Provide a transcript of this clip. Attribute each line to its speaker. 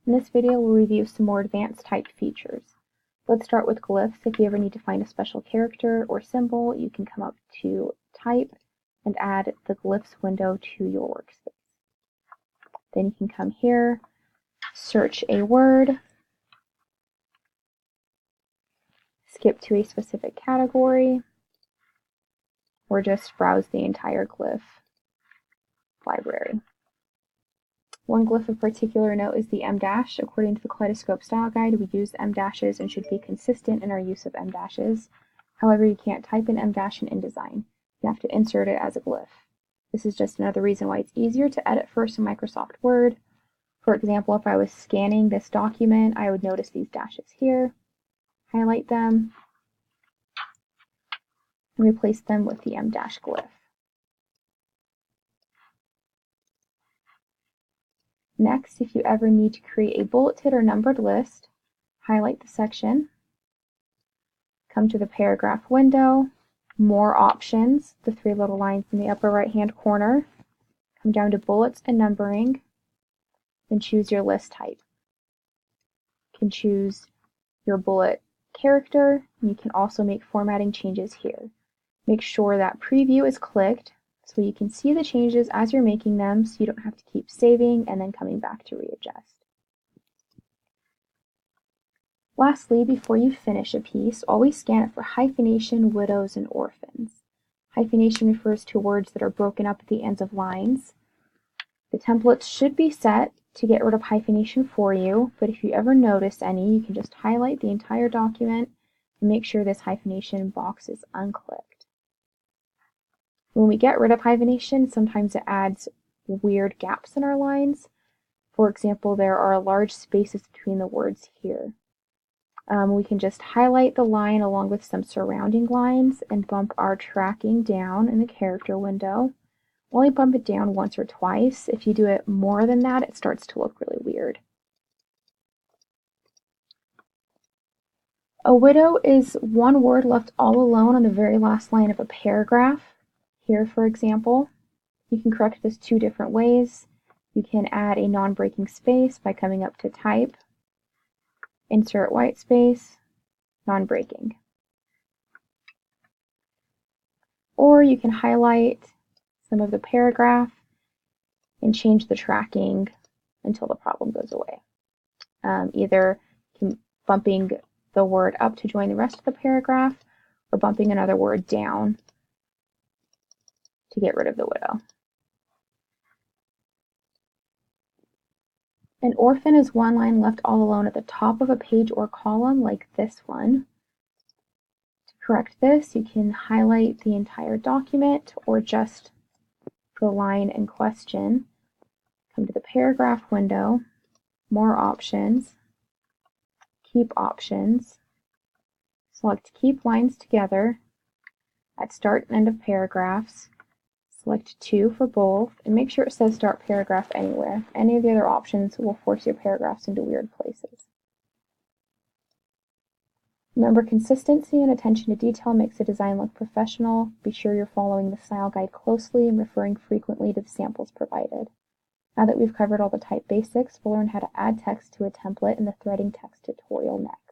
Speaker 1: In this video, we'll review some more advanced type features. Let's start with glyphs. If you ever need to find a special character or symbol, you can come up to Type and add the glyphs window to your workspace. Then you can come here, search a word, skip to a specific category, or just browse the entire glyph library. One glyph of particular note is the M-. According to the Kaleidoscope style guide, we use M-dashes and should be consistent in our use of M-dashes. However, you can't type in M- in InDesign. You have to insert it as a glyph. This is just another reason why it's easier to edit first in Microsoft Word. For example, if I was scanning this document, I would notice these dashes here, highlight them, and replace them with the M- glyph. Next, if you ever need to create a bulleted or numbered list, highlight the section, come to the paragraph window, more options, the three little lines in the upper right-hand corner, come down to bullets and numbering, then choose your list type. You can choose your bullet character, and you can also make formatting changes here. Make sure that preview is clicked so you can see the changes as you're making them, so you don't have to keep saving and then coming back to readjust. Lastly, before you finish a piece, always scan it for hyphenation, widows, and orphans. Hyphenation refers to words that are broken up at the ends of lines. The templates should be set to get rid of hyphenation for you, but if you ever notice any, you can just highlight the entire document and make sure this hyphenation box is unclicked. When we get rid of hyphenation, sometimes it adds weird gaps in our lines. For example, there are large spaces between the words here. We can just highlight the line along with some surrounding lines and bump our tracking down in the character window. Only bump it down once or twice. If you do it more than that, it starts to look really weird. A widow is one word left all alone on the very last line of a paragraph. Here, for example, you can correct this two different ways. You can add a non-breaking space by coming up to Type, insert white space, non-breaking. Or you can highlight some of the paragraph and change the tracking until the problem goes away. Either bumping the word up to join the rest of the paragraph or bumping another word down to get rid of the widow. An orphan is one line left all alone at the top of a page or column like this one. To correct this, you can highlight the entire document or just the line in question. Come to the paragraph window, more options, keep options, select keep lines together at start and end of paragraphs, select 2 for both, and make sure it says start paragraph anywhere. Any of the other options will force your paragraphs into weird places. Remember, consistency and attention to detail makes the design look professional. Be sure you're following the style guide closely and referring frequently to the samples provided. Now that we've covered all the type basics, we'll learn how to add text to a template in the threading text tutorial next.